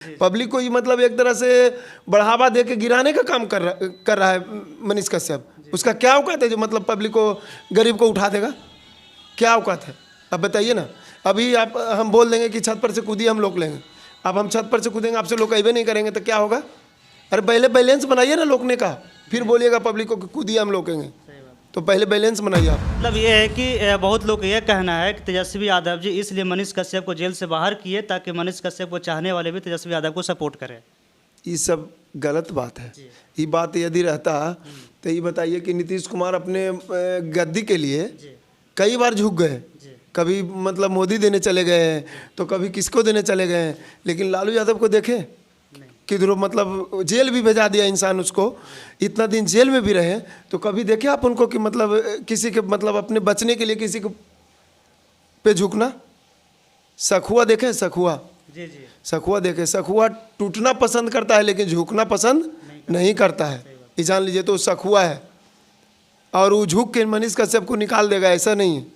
Public को ही मतलब एक तरह से बढ़ावा दे के गिराने का काम कर रहा है मनीष कश्यप। उसका क्या औकात है जो मतलब पब्लिक को, गरीब को उठा देगा? क्या औकात है? अब बताइए ना। अभी आप हम बोल देंगे कि छत पर से कूदिए, हम लोग लेंगे। अब हम छत पर से कूदेंगे, आपसे लोग कहीं नहीं करेंगे तो क्या होगा? अरे पहले बैलेंस बनाइए ना रोकने का, फिर बोलिएगा पब्लिक को कूदिए हम रोकेंगे। तो पहले बैलेंस बनाइए आप। मतलब ये है कि बहुत लोग ये कहना है कि तेजस्वी यादव जी इसलिए मनीष कश्यप को जेल से बाहर किए ताकि मनीष कश्यप को चाहने वाले भी तेजस्वी यादव को सपोर्ट करें। ये सब गलत बात है। ये बात यदि रहता तो ये बताइए कि नीतीश कुमार अपने गद्दी के लिए कई बार झुक गए। कभी मतलब मोदी देने चले गए, तो कभी किसको देने चले गए, लेकिन लालू यादव को देखें किधरों मतलब जेल भी भेजा दिया इंसान उसको, इतना दिन जेल में भी रहे, तो कभी देखे आप उनको कि मतलब किसी के मतलब अपने बचने के लिए किसी को पे झुकना? सखुआ देखे, सखुआ सखुआ देखे, सखुआ टूटना पसंद करता है लेकिन झुकना पसंद नहीं करता है। ये जान लीजिए, तो सखुआ है और वो झुक के मनीष कश्यप को निकाल देगा, ऐसा नहीं है।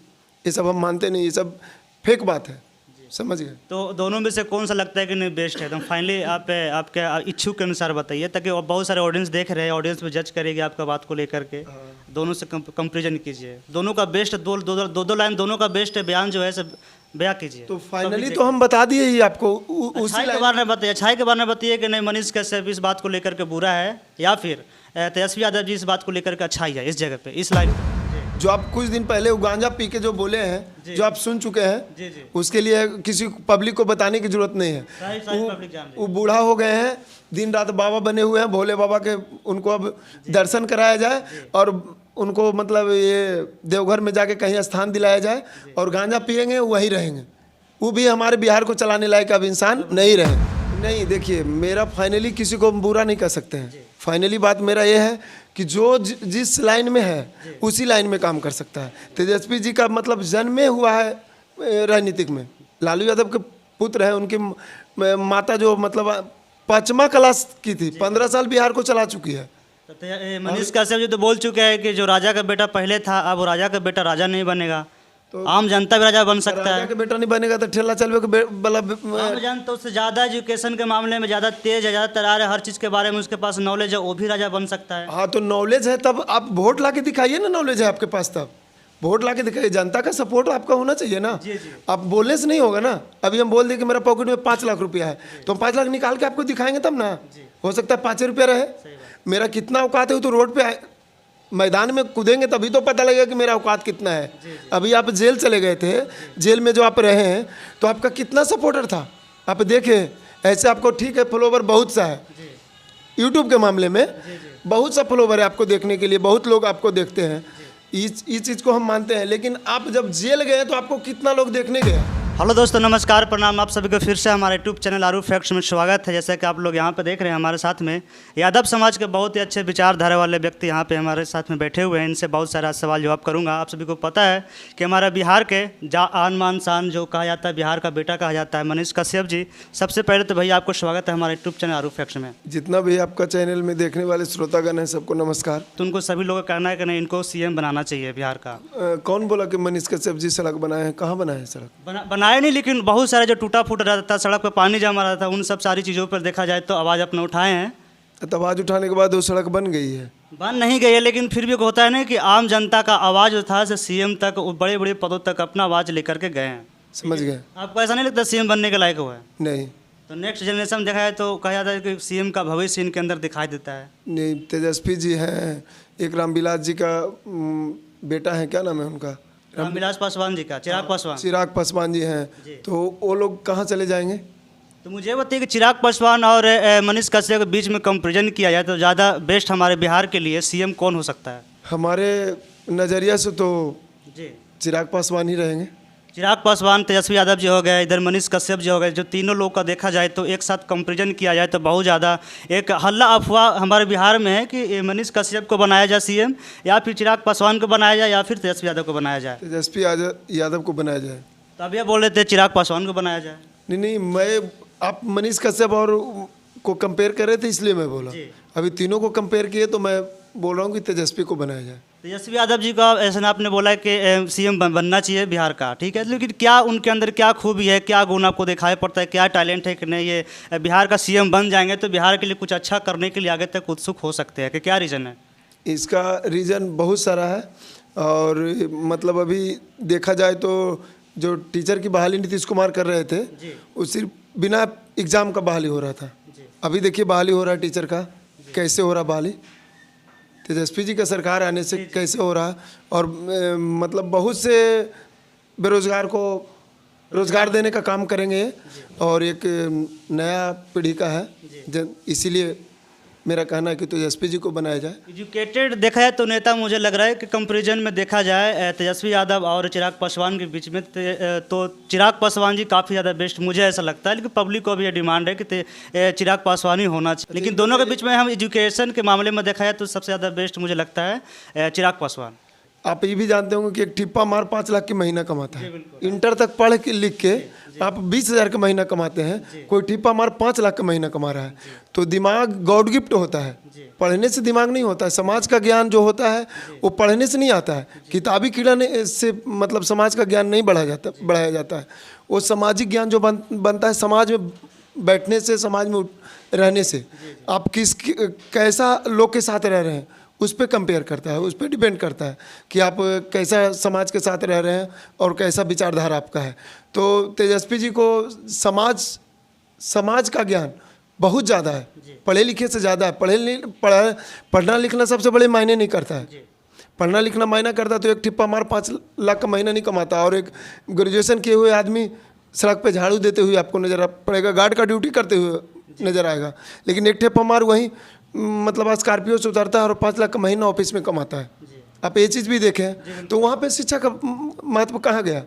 ये सब हम मानते नहीं, ये सब फेक बात है, समझ गए? तो दोनों में से कौन सा लगता है कि नहीं बेस्ट है? तो फाइनली आप आपके इच्छुक के अनुसार बताइए, ताकि बहुत सारे ऑडियंस देख रहे हैं, ऑडियंस में जज करेगी आपका बात को लेकर के। दोनों से कंपेरिजन कीजिए, दोनों का बेस्ट दो लाइन दोनों का बेस्ट बयान जो है सब बयां कीजिए। तो फाइनली तो हम बता दिए ही आपको। अच्छाई के बारे में बताइए, अच्छाई के बारे में बताइए कि नहीं मनीष कश्यप इस बात को लेकर के बुरा है, या फिर तेजस्वी यादव जी इस बात को लेकर के अच्छाई है इस जगह पे, इस लाइन पे। जो आप कुछ दिन पहले वो गांजा पी के जो बोले हैं, जो आप सुन चुके हैं, उसके लिए किसी पब्लिक को बताने की जरूरत नहीं है। वो बूढ़ा हो गए हैं, दिन रात बाबा बने हुए हैं, भोले बाबा के। उनको अब दर्शन कराया जाए और उनको मतलब ये देवघर में जाके कहीं स्थान दिलाया जाए, और गांजा पिएंगे वहीं रहेंगे। वो भी हमारे बिहार को चलाने लायक अब इंसान नहीं रहे। नहीं, देखिए मेरा फाइनली किसी को बुरा नहीं कर सकते हैं। फाइनली बात मेरा ये है कि जो जिस लाइन में है उसी लाइन में काम कर सकता है। तेजस्वी जी का मतलब जन्मे हुआ है राजनीतिक में। लालू यादव के पुत्र हैं, उनकी माता जो मतलब 5वां क्लास की थी, 15 साल बिहार को चला चुकी है। मनीष कश्यप जी तो बोल चुके हैं कि जो राजा का बेटा पहले था, अब वो राजा का बेटा राजा नहीं बनेगा, तो आम जनता भी राजा बन सकता है। राजा का बेटा नहीं बनेगा तो ठेला चलवे आम जनता उससे ज़्यादा एजुकेशन के मामले में ज़्यादा तेज है, ज़्यादा तैयार है, हर चीज़ के बारे में उसके पास नॉलेज है, वो भी राजा बन सकता है। हाँ, तो नॉलेज है तब आप वोट ला के दिखाइए ना। नॉलेज है आपके पास तब वोट ला के दिखाइए। जनता का सपोर्ट आपका होना चाहिए ना। आप बोलने से नहीं होगा ना। अभी हम बोल दें कि मेरा पॉकेट में 5 लाख रुपया है, तो हम 5 लाख निकाल के आपको दिखाएंगे तब ना। हो सकता है 5 रुपया रहे। मेरा कितना औकात है वो तो रोड पे मैदान में कूदेंगे तभी तो पता लगेगा कि मेरा औकात कितना है। अभी आप जेल चले गए थे, जेल में जो आप रहे हैं तो आपका कितना सपोर्टर था आप देखें। ऐसे आपको ठीक है फॉलोवर बहुत सा है, यूट्यूब के मामले में बहुत सा फॉलोवर है आपको देखने के लिए, बहुत लोग आपको देखते हैं। इस चीज़ को हम मानते हैं, लेकिन आप जब जेल गए तो आपको कितना लोग देखने गए? हेलो दोस्तों, नमस्कार, प्रणाम। आप सभी को फिर से हमारे यूट्यूब चैनल आरू फैक्ट्स में स्वागत है। जैसा कि आप लोग यहाँ पे देख रहे हैं, हमारे साथ में यादव समाज के बहुत ही अच्छे विचारधारा वाले व्यक्ति यहाँ पे हमारे साथ में बैठे हुए हैं। इनसे बहुत सारा सवाल जवाब करूँगा। आप सभी को पता है कि हमारा बिहार के आन मान शान जो कहा जाता है, बिहार का बेटा कहा जाता है, मनीष कश्यप जी। सबसे पहले तो भैया आपको स्वागत है हमारे यूट्यूब चैनल आरू फैक्ट्स में। जितना भी आपका चैनल में देखने वाले श्रोतागण हैं सबको नमस्कार। तो उनको सभी लोगों का कहना है कि नहीं, इनको CM बनाना चाहिए बिहार का। कौन बोला कि मनीष कश्यप जी सड़क बनाए हैं? कहाँ बनाए हैं सड़क? बनाए नहीं, लेकिन बहुत सारे जो टूटा फूटा रहता था, सड़क पर पानी जमा रहता था, उन सब सारी चीज़ों पर देखा जाए तो आवाज़ अपना उठाए हैं। तो आवाज़ उठाने के बाद वो सड़क बन गई है? बन नहीं गई है, लेकिन फिर भी होता है ना कि आम जनता का आवाज़ जो था से CM तक, बड़े बड़े पदों तक अपना आवाज़ लेकर के गए हैं। समझ गए? आपको ऐसा नहीं लगता CM बनने के लायक हुआ है? नहीं। तो नेक्स्ट जनरेशन देखा जाए तो कहा जाता है कि CM का भविष्य इनके अंदर दिखाई देता है। नहीं, तेजस्वी जी हैं, एक रामविलास जी का बेटा है, क्या नाम है उनका? रामविलास पासवान जी का, चिराग पासवान। चिराग पासवान जी हैं, तो वो लोग कहाँ चले जाएंगे? तो मुझे बताइए कि चिराग पासवान और मनीष कश्यप के बीच में कंपेरिजन किया जाए तो ज़्यादा बेस्ट हमारे बिहार के लिए CM कौन हो सकता है? हमारे नज़रिया से तो जी चिराग पासवान ही रहेंगे। चिराग पासवान, तेजस्वी यादव जी हो गए, इधर मनीष कश्यप जी हो गए। जो तीनों लोग का देखा जाए तो एक साथ कंपेरिजन किया जाए तो बहुत ज़्यादा एक हल्ला अफवाह हमारे बिहार में है कि मनीष कश्यप को बनाया जाए CM, या फिर चिराग पासवान को बनाया जाए, या फिर तेजस्वी यादव को बनाया जाए। तेजस्वी यादव को बनाया जाए। तो अभी आप बोल रहे थे चिराग पासवान को बनाया जाए। नहीं, मैं आप मनीष कश्यप और को कंपेयर कर रहे थे इसलिए मैं बोला। अभी तीनों को कंपेयर किए तो मैं बोल रहा हूँ कि तेजस्वी को बनाया जाए। तेजस्वी यादव जी का ऐसा आपने बोला कि सीएम बनना चाहिए बिहार का, ठीक है, लेकिन क्या उनके अंदर क्या खूबी है, क्या गुण आपको दिखाई पड़ता है, क्या टैलेंट है कि नहीं ये बिहार का सीएम बन जाएंगे तो बिहार के लिए कुछ अच्छा करने के लिए आगे तक उत्सुक हो सकते हैं, कि क्या रीज़न है? इसका रीज़न बहुत सारा है और मतलब अभी देखा जाए तो जो टीचर की बहाली नीतीश कुमार कर रहे थे वो सिर्फ बिना एग्ज़ाम का बहाली हो रहा था। अभी देखिए बहाली हो रहा है टीचर का, कैसे हो रहा बहाली, तेजस्वी जी का सरकार आने से कैसे हो रहा। और मतलब बहुत से बेरोजगार को रोजगार देने का काम करेंगे और एक नया पीढ़ी का है, इसीलिए मेरा कहना है कि तेजस्वी जी को बनाया जाए। एजुकेटेड देखा जाए तो नेता मुझे लग रहा है कि कंपैरिजन में देखा जाए तेजस्वी यादव और चिराग पासवान के बीच में तो चिराग पासवान जी काफ़ी ज़्यादा बेस्ट मुझे ऐसा लगता है, लेकिन पब्लिक को भी ये डिमांड है कि चिराग पासवान ही होना चाहिए। लेकिन दोनों के बीच में हम एजुकेशन के मामले में देखा जाए तो सबसे ज़्यादा बेस्ट मुझे लगता है चिराग पासवान। आप ये भी जानते होंगे कि एक ठिप्पा मार 5 लाख की महीना कमाता है। इंटर तक पढ़ के लिख के आप 20,000 का महीना कमाते हैं, कोई ठिप्पा मार 5 लाख का महीना कमा रहा है। तो दिमाग गॉड गिफ्ट होता है, पढ़ने से दिमाग नहीं होता है। समाज का ज्ञान जो होता है वो पढ़ने से नहीं आता है, किताबी कीड़ा से मतलब समाज का ज्ञान नहीं बढ़ाया जाता है। वो सामाजिक ज्ञान जो बनता है समाज में बैठने से, समाज में रहने से। आप कैसा लोग के साथ रह रहे हैं उस पर कंपेयर करता है, उस पर डिपेंड करता है कि आप कैसा समाज के साथ रह रहे हैं और कैसा विचारधारा आपका है। तो तेजस्वी जी को समाज का ज्ञान बहुत ज़्यादा है, पढ़े लिखे से ज़्यादा है। पढ़ना लिखना सबसे बड़े मायने नहीं करता है। पढ़ना लिखना मायना करता तो एक ठिप्पा मार 5 लाख का महीना नहीं कमाता, और एक ग्रेजुएशन किए हुए आदमी सड़क पे झाड़ू देते हुए आपको नजर पड़ेगा, गार्ड का ड्यूटी करते हुए नजर आएगा। लेकिन एक ठिप्पा मार वहीं मतलब स्कॉर्पियो से उतरता है और 5 लाख का महीना ऑफिस में कमाता है। आप ये चीज़ भी देखें तो वहाँ पे शिक्षा का महत्व कहाँ गया।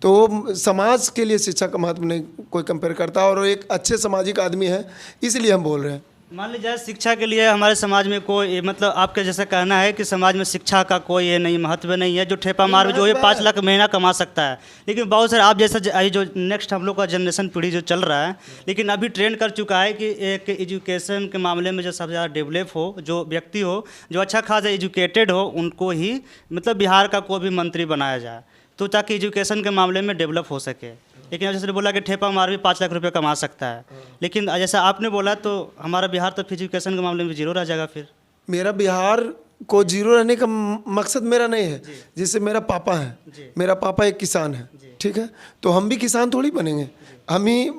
तो समाज के लिए शिक्षा का महत्व नहीं कोई कंपेयर करता, और एक अच्छे सामाजिक आदमी है इसलिए हम बोल रहे हैं। मान लीजिए शिक्षा के लिए हमारे समाज में कोई मतलब आपका जैसा कहना है कि समाज में शिक्षा का कोई ये नहीं महत्व नहीं है, जो ठेपा मार जो ये 5 लाख महीना कमा सकता है। लेकिन बहुत सारे आप जैसा जो नेक्स्ट हम लोग का जनरेशन पीढ़ी जो चल रहा है, लेकिन अभी ट्रेंड कर चुका है कि एक एजुकेशन के मामले में जो सबसे ज़्यादा डेवलप हो, जो व्यक्ति हो, जो अच्छा खासा एजुकेटेड हो, उनको ही मतलब बिहार का कोई भी मंत्री बनाया जाए, तो ताकि एजुकेशन के मामले में डेवलप हो सके। लेकिन जैसे बोला कि ठेपा मार भी 5 लाख रुपए कमा सकता है, लेकिन जैसा आपने बोला तो हमारा बिहार तो एजुकेशन के मामले में जीरो रह जाएगा। फिर मेरा बिहार को जीरो रहने का मकसद मेरा नहीं है। जिससे मेरा पापा है, मेरा पापा एक किसान है, ठीक है, तो हम भी किसान थोड़ी बनेंगे। हम ही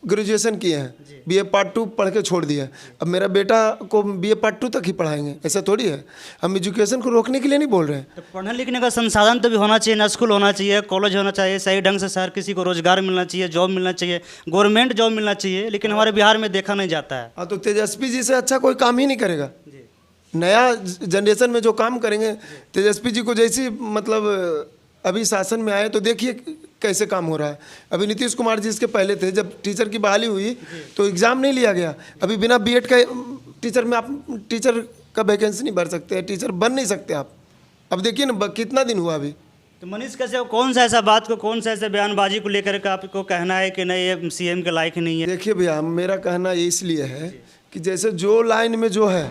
ग्रेजुएशन किए हैं, BA पार्ट 2 पढ़ के छोड़ दिया। अब मेरा बेटा को BA पार्ट 2 तक ही पढ़ाएंगे, ऐसा थोड़ी है। हम एजुकेशन को रोकने के लिए नहीं बोल रहे हैं। तो पढ़ने लिखने का संसाधन तो भी होना चाहिए ना, स्कूल होना चाहिए, कॉलेज होना चाहिए, सही ढंग से हर किसी को रोजगार मिलना चाहिए, जॉब मिलना चाहिए, गवर्नमेंट जॉब मिलना चाहिए, लेकिन हमारे बिहार में देखा नहीं जाता है। हाँ, तो तेजस्वी जी से अच्छा कोई काम ही नहीं करेगा। नया जनरेशन में जो काम करेंगे तेजस्वी जी को जैसी मतलब अभी शासन में आए तो देखिए कैसे काम हो रहा है। अभी नीतीश कुमार जी इसके पहले थे, जब टीचर की बहाली हुई तो एग्ज़ाम नहीं लिया गया। अभी बिना B.Ed का टीचर में आप टीचर का वैकेंसी नहीं भर सकते, टीचर बन नहीं सकते आप। अब देखिए ना कितना दिन हुआ अभी। तो मनीष कश्यप कौन सा ऐसा बात को, कौन सा ऐसे बयानबाजी को लेकर के आपको कहना है कि नहीं ये CM के लायक ही नहीं है? देखिए भैया, मेरा कहना ये इसलिए है कि जैसे जो लाइन में जो है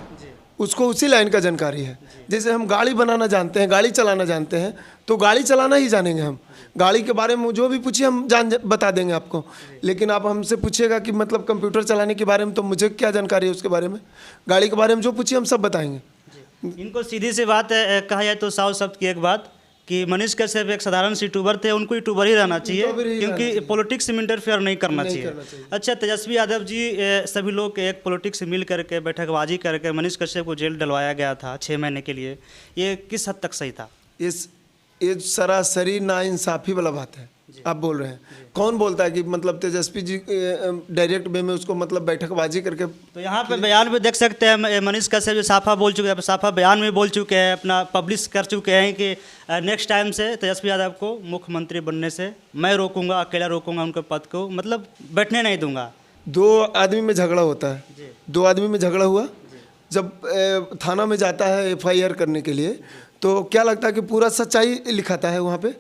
उसको उसी लाइन का जानकारी है। जैसे हम गाड़ी बनाना जानते हैं, गाड़ी चलाना जानते हैं, तो गाड़ी चलाना ही जानेंगे हम। गाड़ी के बारे में जो भी पूछिए हम बता देंगे आपको। लेकिन आप हमसे पूछिएगा कि मतलब कंप्यूटर चलाने के बारे में, तो मुझे क्या जानकारी है उसके बारे में। गाड़ी के बारे में जो पूछिए हम सब बताएंगे। इनको सीधी सी बात कहा जाए तो 100 शब्द की एक बात कि मनीष कश्यप एक साधारण सी यूट्यूबर थे, उनको यूट्यूबर ही रहना चाहिए, क्योंकि पॉलिटिक्स में इंटरफेयर नहीं करना चाहिए। अच्छा, तेजस्वी यादव जी सभी लोग एक पॉलिटिक्स से मिल करके बैठकबाजी करके मनीष कश्यप को जेल डलवाया गया था 6 महीने के लिए, ये किस हद तक सही था? ये सरासरी नाइंसाफ़ी वाला बात है। आप बोल रहे हैं, कौन बोलता है कि मतलब तेजस्वी जी डायरेक्ट वे में उसको मतलब बैठकबाजी करके। तो यहाँ पे बयान में देख सकते हैं मनीष कश्यप जो साफा बोल चुके हैं, साफा बयान में बोल चुके हैं, अपना पब्लिश कर चुके हैं कि नेक्स्ट टाइम से तेजस्वी यादव को मुख्यमंत्री बनने से मैं रोकूंगा, अकेला रोकूंगा उनके पद को, मतलब बैठने नहीं दूंगा। 2 आदमी में झगड़ा होता है, 2 आदमी में झगड़ा हुआ, जब थाना में जाता है FIR करने के लिए, तो क्या लगता है कि पूरा सच्चाई लिखाता है वहाँ पे?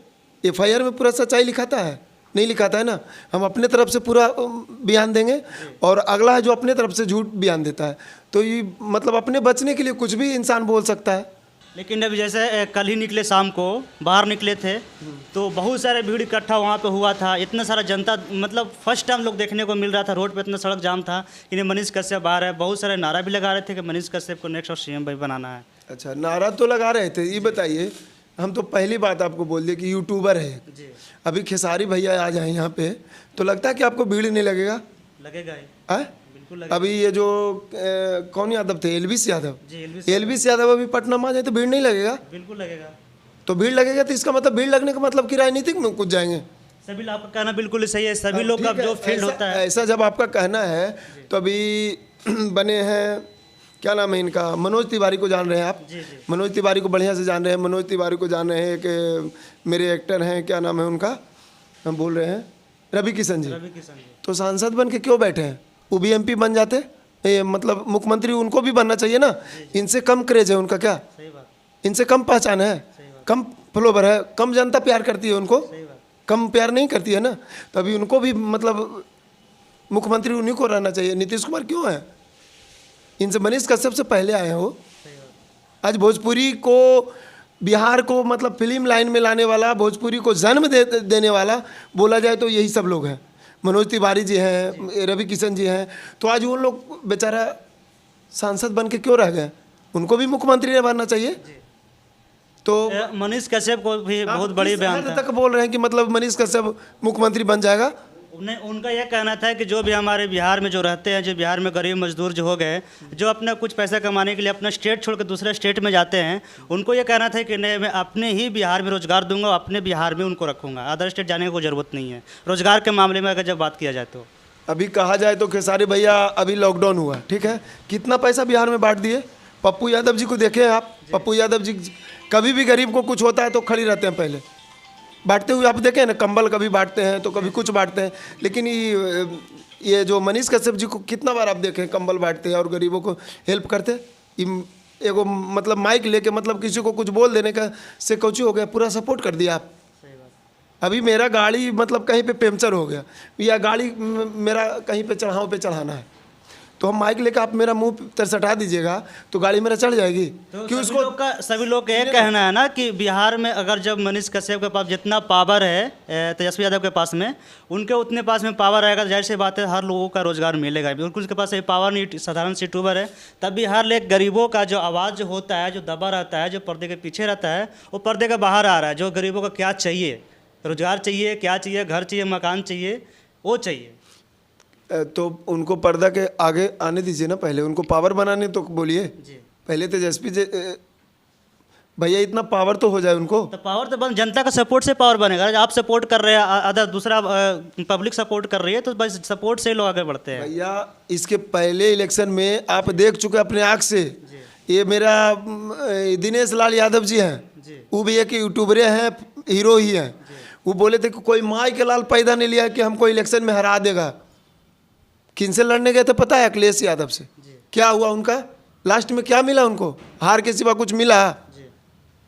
FIR में पूरा सच्चाई लिखाता है? नहीं लिखाता है ना। हम अपने तरफ से पूरा बयान देंगे और अगला है जो अपने तरफ से झूठ बयान देता है। तो ये मतलब अपने बचने के लिए कुछ भी इंसान बोल सकता है। लेकिन अभी जैसे कल ही निकले, शाम को बाहर निकले थे तो बहुत सारे भीड़ इकट्ठा वहाँ पे हुआ था, इतना सारा जनता, मतलब फर्स्ट टाइम लोग देखने को मिल रहा था, रोड पे इतना सड़क जाम था कि मनीष कश्यप बाहर है। बहुत सारे नारा भी लगा रहे थे कि मनीष कश्यप को नेक्स्ट और सीएम भाई बनाना है। अच्छा, नारा तो लगा रहे थे। ये बताइए, हम तो पहली बात आपको बोल दिए कि यूट्यूबर है, जी अभी खेसारी भैया आ जाए यहाँ पे तो लगता है कि आपको भीड़ नहीं लगेगा? लगेगा ही, है? बिल्कुल लगेगा। अभी ये जो कौन यादव थे, एलविस यादव, जी एलविस यादव अभी पटना में आ जाए तो भीड़ नहीं लगेगा? बिल्कुल लगेगा। तो भीड़ लगेगा तो इसका मतलब, भीड़ लगने का मतलब कि राजनीतिक में कुछ जाएंगे। सभी आपका कहना बिल्कुल सही है। सभी लोग का ठीक है, जो फील्ड होता है, ऐसा जब आपका कहना है तो अभी बने हैं, क्या नाम है इनका, मनोज तिवारी को जान रहे हैं आप? जी जी मनोज तिवारी को बढ़िया से जान रहे हैं। मनोज तिवारी को जान रहे हैं कि मेरे एक्टर हैं, क्या नाम है उनका, हम बोल रहे हैं रवि किशन जी। रवि किशन जी। तो सांसद बन के क्यों बैठे हैं? वो भी एमपी बन जाते, ये मतलब मुख्यमंत्री उनको भी बनना चाहिए ना। इनसे कम क्रेज है उनका क्या? सही बात, इनसे कम पहचान है, कम फॉलोवर है, कम जनता प्यार करती है उनको, सही बात। कम प्यार नहीं करती है ना। तो अभी उनको भी मतलब मुख्यमंत्री उन्हीं को रहना चाहिए। नीतीश कुमार क्यों है? इनसे मनीष कश्यप से पहले आए हैं वो। आज भोजपुरी को, बिहार को मतलब फिल्म लाइन में लाने वाला, भोजपुरी को जन्म देने वाला बोला जाए तो यही सब लोग हैं। मनोज तिवारी जी हैं, रवि किशन जी हैं। तो आज वो लोग बेचारा सांसद बन के क्यों रह गए? उनको भी मुख्यमंत्री बनना चाहिए। तो मनीष कश्यप को भी बहुत बड़ी बयान था। तक बोल रहे हैं कि मतलब मनीष कश्यप मुख्यमंत्री बन जाएगा। उनका यह कहना था कि जो भी हमारे बिहार में जो रहते हैं, जो बिहार में गरीब मजदूर जो हो गए, जो अपना कुछ पैसा कमाने के लिए अपना स्टेट छोड़ कर दूसरे स्टेट में जाते हैं, उनको यह कहना था कि नहीं, मैं अपने ही बिहार में रोजगार दूंगा, अपने बिहार में उनको रखूंगा, अदर स्टेट जाने की कोई ज़रूरत नहीं है रोजगार के मामले में अगर जब बात किया जाए तो। अभी कहा जाए तो खेसारी भैया, अभी लॉकडाउन हुआ, ठीक है, कितना पैसा बिहार में बांट दिए। पप्पू यादव जी को देखें आप, पप्पू यादव जी कभी भी गरीब को कुछ होता है तो खड़ी रहते हैं, पहले बांटते हुए आप देखें ना, कंबल कभी बांटते हैं तो कभी कुछ बांटते हैं। लेकिन ये जो मनीष कश्यप जी को कितना बार आप देखें कंबल बांटते हैं और गरीबों को हेल्प करते हैं। एगो मतलब माइक लेके मतलब किसी को कुछ बोल देने का से कुछ हो गया, पूरा सपोर्ट कर दिया आप। अभी मेरा गाड़ी मतलब कहीं पे पंचर हो गया या गाड़ी मेरा कहीं पे चढ़ाव पे चढ़ाना है तो हम माइक लेकर आप मेरा मुंह तरसटा दीजिएगा तो गाड़ी मेरा चढ़ जाएगी। तो कि उसको सभी लोग का ये कहना है ना कि बिहार में अगर जब मनीष कश्यप के पास जितना पावर है तेजस्वी यादव के पास में, उनके उतने पास में पावर रहेगा, जाहिर सी बात है हर लोगों का रोजगार मिलेगा। बिल्कुल उसके पास ये पावर नहीं, साधारण सी यूट्यूबर है, तब भी हर एक गरीबों का जो आवाज़ जो होता है, जो दबा रहता है, जो पर्दे के पीछे रहता है, वो पर्दे के बाहर आ रहा है। जो गरीबों को क्या चाहिए, रोजगार चाहिए, क्या चाहिए, घर चाहिए, मकान चाहिए, वो चाहिए। तो उनको पर्दा के आगे आने दीजिए ना, पहले उनको पावर बनाने तो बोलिए। पहले तेजस्वी भैया इतना पावर तो हो जाए उनको। तो पावर तो बस जनता का सपोर्ट से पावर बनेगा। आप सपोर्ट कर रहे हैं, अदर दूसरा पब्लिक सपोर्ट कर रही है, तो बस सपोर्ट से ही लोग आगे बढ़ते हैं। भैया इसके पहले इलेक्शन में आप देख चुके अपने आँख से, ये मेरा दिनेश लाल यादव जी हैं, वो भी एक यूट्यूबरे हैं, हीरो ही हैं। वो बोले थे कि कोई माई के लाल पैदा नहीं लिया कि हमको इलेक्शन में हरा देगा। किनसे लड़ने गए थे पता है? अखिलेश यादव से। क्या हुआ उनका? लास्ट में क्या मिला उनको? हार के सिवा कुछ मिला?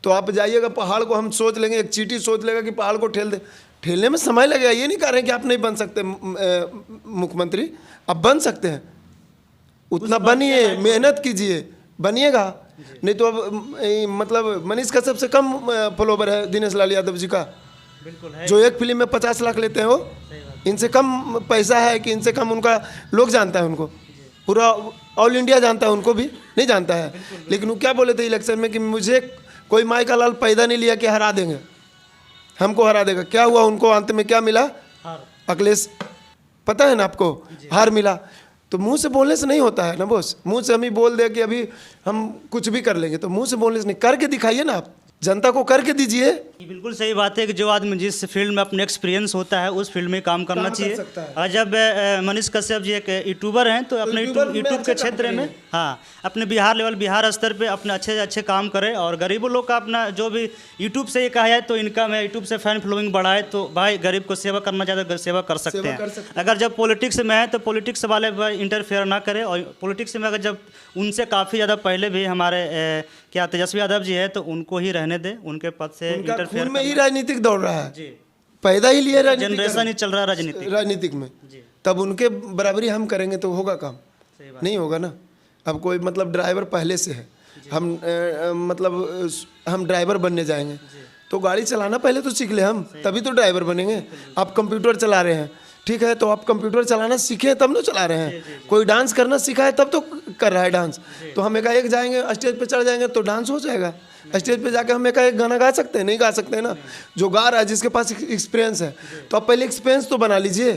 तो आप जाइएगा पहाड़ को, हम सोच लेंगे, एक चींटी सोच लेगा कि पहाड़ को ठेल दे, ठेलने में समय लगेगा। ये नहीं कह रहे हैं कि आप नहीं बन सकते मुख्यमंत्री, आप बन सकते हैं, उतना बनिए, मेहनत कीजिए, बनिएगा। नहीं तो अब मतलब मनीष कश्यप से कम फॉलोवर है दिनेश लाल यादव जी का, बिल्कुल है। जो एक फिल्म में 50 लाख लेते हैं वो, इनसे कम पैसा है कि इनसे कम उनका लोग जानता है उनको, पूरा ऑल इंडिया जानता है, उनको भी नहीं जानता है। लेकिन वो क्या बोले थे इलेक्शन में कि मुझे कोई माई का लाल पैदा नहीं लिया कि हरा देंगे, हमको हरा देगा। क्या हुआ उनको? अंत में क्या मिला? अखिलेश, पता है ना आपको, हार मिला। तो मुंह से बोलने से नहीं होता है ना बॉस। मुंह से हम ही बोल दे कि अभी हम कुछ भी कर लेंगे, तो मुंह से बोलने से नहीं, करके दिखाइए ना, आप जनता को करके दीजिए। बिल्कुल सही बात है कि जो आदमी जिस फील्ड में अपने एक्सपीरियंस होता है उस फील्ड में काम करना चाहिए। और जब मनीष कश्यप जी एक यूट्यूबर हैं तो अपने यूट्यूब के क्षेत्र में, हाँ, अपने बिहार लेवल, बिहार स्तर पे अपने अच्छे से अच्छे काम करें और गरीबों लोग का अपना जो भी यूट्यूब से ये कहा जाए तो इनकम है, यूट्यूब से फैन फॉलोइंग बढ़ाए तो भाई गरीब को सेवा करना चाहते तो सेवा कर सकते हैं। अगर जब पॉलिटिक्स में है तो पॉलिटिक्स वाले इंटरफेयर ना करें। और पॉलिटिक्स में अगर जब उनसे काफ़ी ज़्यादा पहले भी हमारे क्या तेजस्वी यादव जी है तो उनको ही रहने दे, उनके पद से इंटरफेयर में ही राजनीतिक दौड़ रहा है जी, पैदा ही लिया जनरेशन ही चल रहा है राजनीतिक में। तब उनके बराबरी हम करेंगे तो होगा काम? नहीं होगा ना। अब कोई मतलब ड्राइवर पहले से है, मतलब हम ड्राइवर बनने जाएंगे, तो गाड़ी चलाना पहले तो सीख ले हम, तभी तो ड्राइवर बनेंगे। आप कंप्यूटर चला रहे हैं, ठीक है, तो आप कंप्यूटर चलाना सीखे तब ना चला रहे हैं। कोई डांस करना सीखा है तब तो कर रहा है डांस। तो हम एकाएक जाएंगे स्टेज पे चढ़ जाएंगे तो डांस हो जाएगा। स्टेज पे जाके हम एकाएक गाना गा सकते हैं? नहीं गा सकते हैं ना। जो गा रहा है, जिसके पास एक्सपीरियंस है, तो आप पहले एक्सपीरियंस तो बना लीजिए।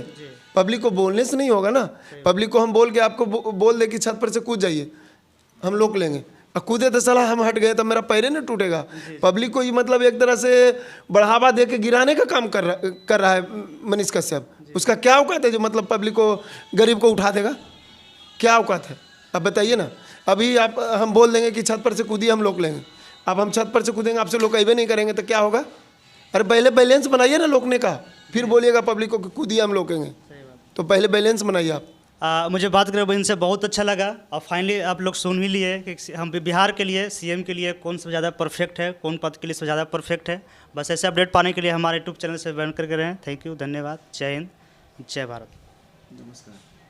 पब्लिक को बोलने से नहीं होगा ना। पब्लिक को हम बोल के आपको बोल दे कि छत पर से कूद जाइए, हम लोग लेंगे, और कूदे तो साला हम हट गए तो मेरा पैर नहीं टूटेगा। पब्लिक को ये मतलब एक तरह से बढ़ावा दे के गिराने का काम कर रहा है मनीष कश्यप। उसका क्या औकात है जो मतलब पब्लिक को, गरीब को उठा देगा? क्या औकात है? अब बताइए ना। अभी आप हम बोल देंगे कि छत पर से कूदिए, हम लोग लेंगे। अब हम छत पर से कूदेंगे, आपसे लोग कहीं नहीं करेंगे तो क्या होगा? अरे पहले बैलेंस बनाइए ना लोकने का, फिर बोलिएगा पब्लिक को कि कूदिए हम लोगेंगे। तो पहले बैलेंस बनाइए आप। मुझे बात करें इनसे बहुत अच्छा लगा। और फाइनली आप लोग सुन ही लिए कि हम बिहार के लिए सीएम के लिए कौन सबसे ज़्यादा परफेक्ट है, कौन पद के लिए सबसे ज़्यादा परफेक्ट है। बस ऐसे अपडेट पाने के लिए हमारे यूट्यूब चैनल से बन करके रहें। थैंक यू, धन्यवाद, जय हिंद, जय भारत। नमस्कार।